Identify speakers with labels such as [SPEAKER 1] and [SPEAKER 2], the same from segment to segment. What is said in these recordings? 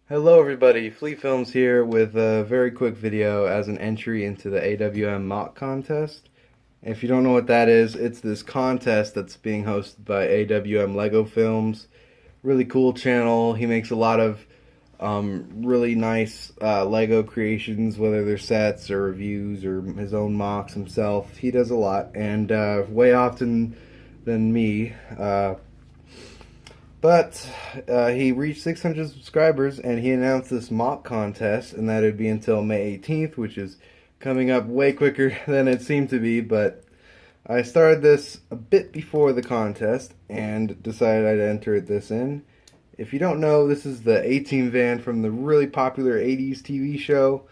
[SPEAKER 1] Hello everybody, Flea Films here with a very quick video as an entry into the AWM MOC contest. If you don't know what that is, it's this contest that's being hosted by AWM Lego Films. Really cool channel. He makes a lot of really nice Lego creations, whether they're sets or reviews or his own MOCs himself. He does a lot, and way often than me. But he reached 600 subscribers and he announced this MOC contest, and that it'd be until May 18th, which is coming up way quicker than it seemed to be. But I started this a bit before the contest and decided I'd enter this in. If you don't know, this is the A-Team van from the really popular 80s TV show.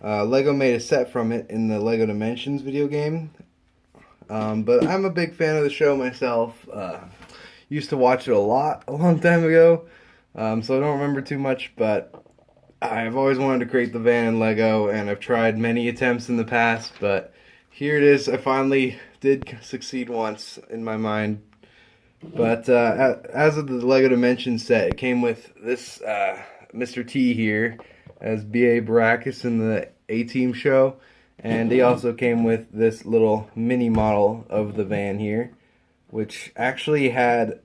[SPEAKER 1] Lego made a set from it in the Lego Dimensions video game. But I'm a big fan of the show myself. Used to watch it a lot a long time ago, so I don't remember too much, but I've always wanted to create the van in Lego, and I've tried many attempts in the past, but here it is. I finally did succeed once in my mind. But as of the Lego Dimensions set, it came with this Mr. T here as B.A. Baracus in the A-Team show, and he also came with this little mini model of the van here, which actually had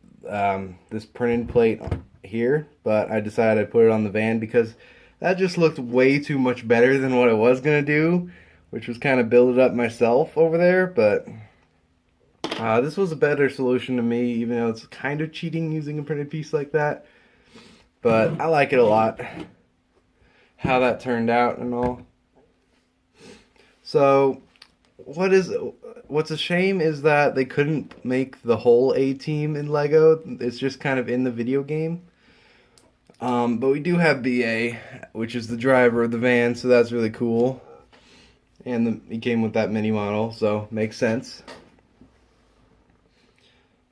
[SPEAKER 1] this printed plate here, but I decided I'd put it on the van because that just looked way too much better than what I was going to do, which was kind of build it up myself over there. But this was a better solution to me, even though it's kind of cheating using a printed piece like that. But I like it a lot, how that turned out and all. So what's a shame is that they couldn't make the whole A-Team in Lego. It's just kind of in the video game. But we do have BA, which is the driver of the van, so that's really cool. And he came with that mini model, so makes sense.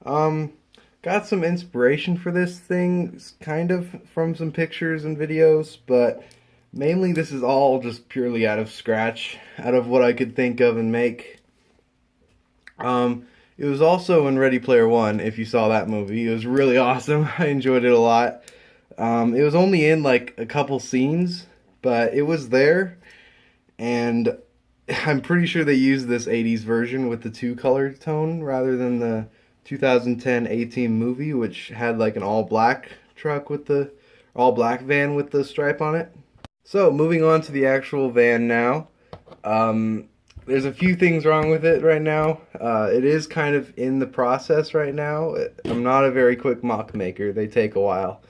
[SPEAKER 1] Got some inspiration for this thing, kind of from some pictures and videos, but mainly this is all just purely out of scratch, out of what I could think of and make. It was also in Ready Player One, if you saw that movie. It was really awesome. I enjoyed it a lot. It was only in like a couple scenes, but it was there, and I'm pretty sure they used this 80s version with the two-color tone rather than the 2010 A-Team movie, which had like an all-black truck with the all-black van with the stripe on it. So, moving on to the actual van now. There's a few things wrong with it right now. It is kind of in the process right now. I'm not a very quick MOC maker. They take a while.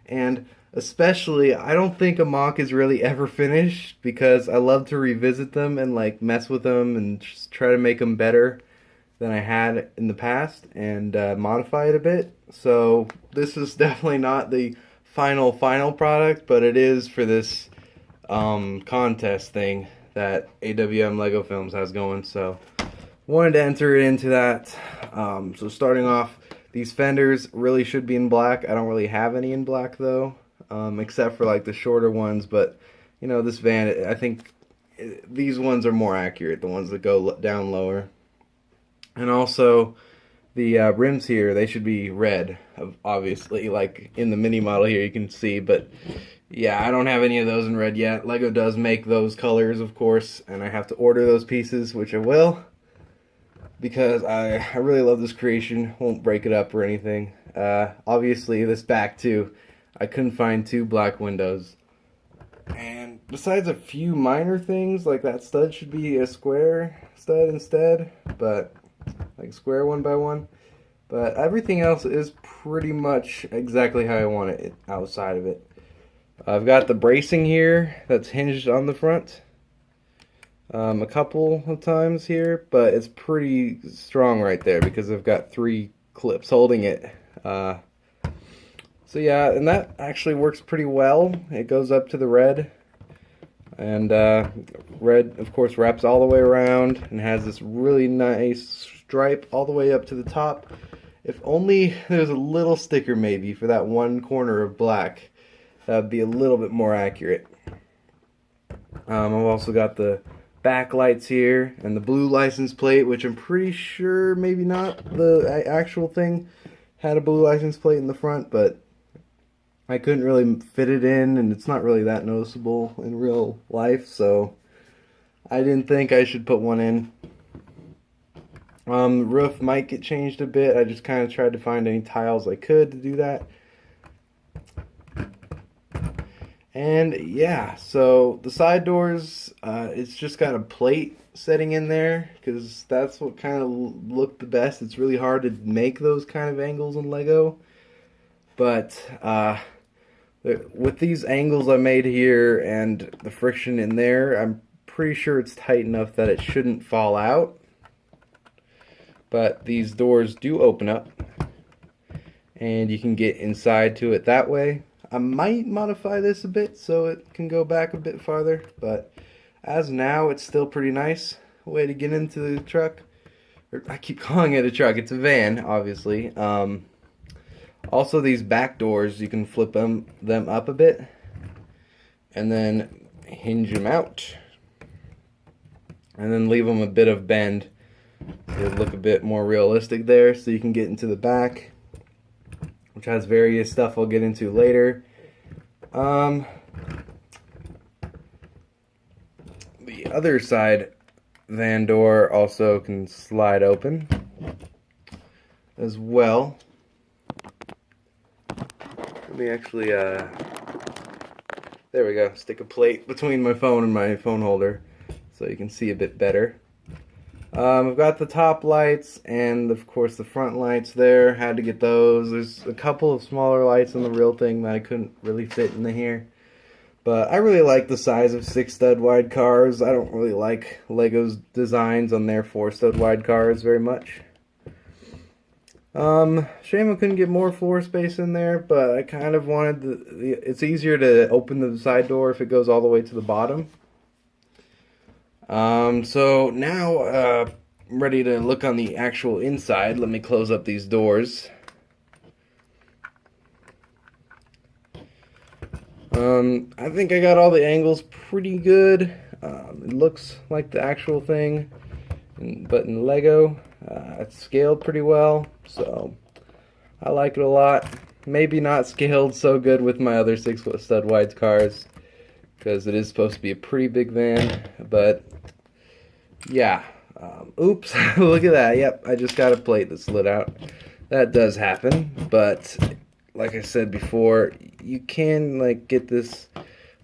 [SPEAKER 1] And especially, I don't think a MOC is really ever finished because I love to revisit them and like mess with them and just try to make them better than I had in the past and modify it a bit. So this is definitely not the final product, but it is for this contest thing that AWM Lego Films has going, so wanted to enter it into that. So starting off, these fenders really should be in black. I don't really have any in black though, except for like the shorter ones, but you know, this van, I think these ones are more accurate, the ones that go down lower. And also the rims here, they should be red, obviously, like in the mini model here you can see, but yeah, I don't have any of those in red yet. Lego does make those colors, of course, and I have to order those pieces, which I will, because I really love this creation. Won't break it up or anything. Obviously, this back, too. I couldn't find two black windows. And besides a few minor things, like that stud should be a square stud instead, but like square 1x1. But everything else is pretty much exactly how I want it outside of it. I've got the bracing here that's hinged on the front a couple of times here, but it's pretty strong right there because I've got 3 clips holding it. So yeah, and that actually works pretty well. It goes up to the red, and red of course wraps all the way around and has this really nice stripe all the way up to the top. If only there's a little sticker maybe for that one corner of black. That would be a little bit more accurate. I've also got the backlights here and the blue license plate, which I'm pretty sure maybe not the actual thing had a blue license plate in the front, but I couldn't really fit it in, and it's not really that noticeable in real life, so I didn't think I should put one in. The roof might get changed a bit. I just kind of tried to find any tiles I could to do that. And yeah, so the side doors, it's just got a plate setting in there because that's what kind of looked the best. It's really hard to make those kind of angles in Lego, but with these angles I made here and the friction in there, I'm pretty sure it's tight enough that it shouldn't fall out. But these doors do open up, and you can get inside to it that way. I might modify this a bit so it can go back a bit farther, but as now, it's still pretty nice way to get into the truck. I keep calling it a truck. It's a van, obviously. Also, these back doors, you can flip them up a bit and then hinge them out and then leave them a bit of bend. It'll look a bit more realistic there, so you can get into the back, which has various stuff I'll get into later. The other side van door also can slide open as well. Let me actually, there we go, stick a plate between my phone and my phone holder so you can see a bit better. I've got the top lights and of course the front lights there. Had to get those. There's a couple of smaller lights on the real thing that I couldn't really fit in here. But I really like the size of 6 stud wide cars. I don't really like Lego's designs on their 4 stud wide cars very much. Shame I couldn't get more floor space in there, but I kind of wanted it's easier to open the side door if it goes all the way to the bottom. So now, I'm ready to look on the actual inside. Let me close up these doors. I think I got all the angles pretty good. It looks like the actual thing, but in Lego, it's scaled pretty well, so I like it a lot. Maybe not scaled so good with my other 6 foot stud wide cars, because it is supposed to be a pretty big van, but yeah. Oops, look at that. Yep, I just got a plate that slid out. That does happen, but like I said before, you can like get this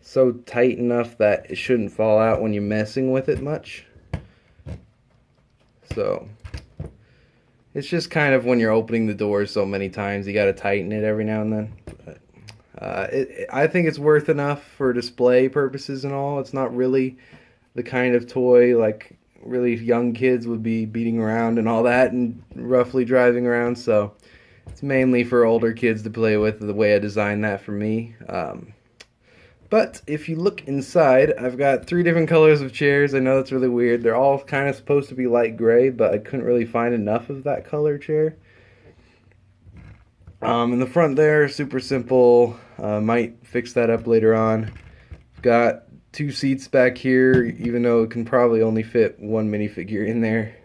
[SPEAKER 1] so tight enough that it shouldn't fall out when you're messing with it much. So it's just kind of when you're opening the doors so many times, you got to tighten it every now and then. But, I think it's worth enough for display purposes and all. It's not really the kind of toy like really young kids would be beating around and all that and roughly driving around, so it's mainly for older kids to play with, the way I designed that for me. But if you look inside, I've got 3 different colors of chairs. I know that's really weird. They're all kind of supposed to be light gray, but I couldn't really find enough of that color chair. In the front there, super simple. Might fix that up later on. Got 2 seats back here, even though it can probably only fit 1 minifigure in there.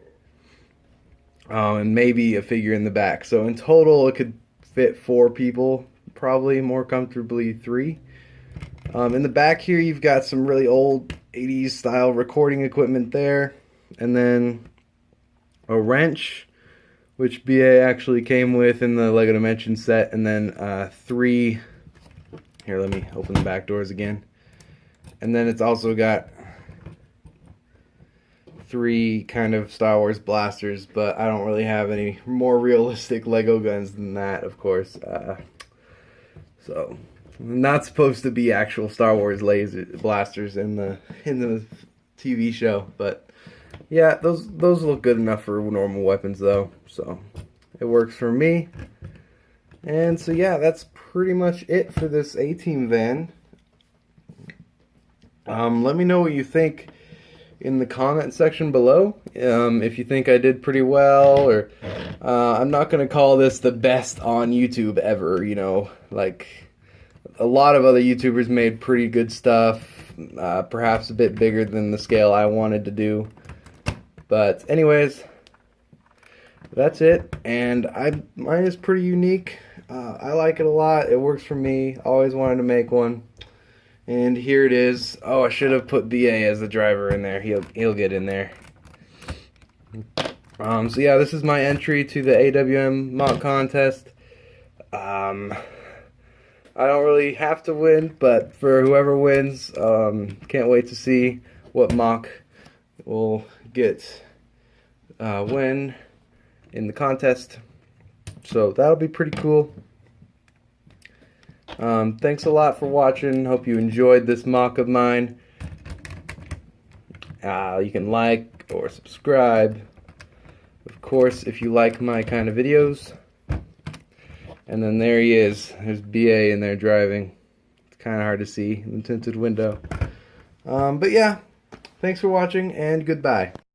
[SPEAKER 1] And maybe a figure in the back. So in total, it could fit 4 people, probably more comfortably 3. In the back here, you've got some really old 80s style recording equipment there. And then a wrench, which BA actually came with in the LEGO Dimensions set. And then 3, here, let me open the back doors again. And then it's also got 3 kind of Star Wars blasters, but I don't really have any more realistic Lego guns than that, of course. So, not supposed to be actual Star Wars laser blasters in the TV show, but yeah, those look good enough for normal weapons though, so it works for me. And so yeah, that's pretty much it for this A-Team van. Let me know what you think in the comment section below. If you think I did pretty well, or I'm not going to call this the best on YouTube ever, you know, like a lot of other YouTubers made pretty good stuff, perhaps a bit bigger than the scale I wanted to do. But anyways, that's it, and mine is pretty unique. I like it a lot. It works for me. Always wanted to make one. And here it is. Oh, I should have put BA as the driver in there. He'll get in there. So yeah, this is my entry to the AWM MOC contest. I don't really have to win, but for whoever wins, can't wait to see what MOC will get win in the contest. So that'll be pretty cool. Thanks a lot for watching. Hope you enjoyed this MOC of mine. You can like or subscribe, of course, if you like my kind of videos. And then there he is. There's BA in there driving. It's kind of hard to see in the tinted window. But yeah, thanks for watching and goodbye.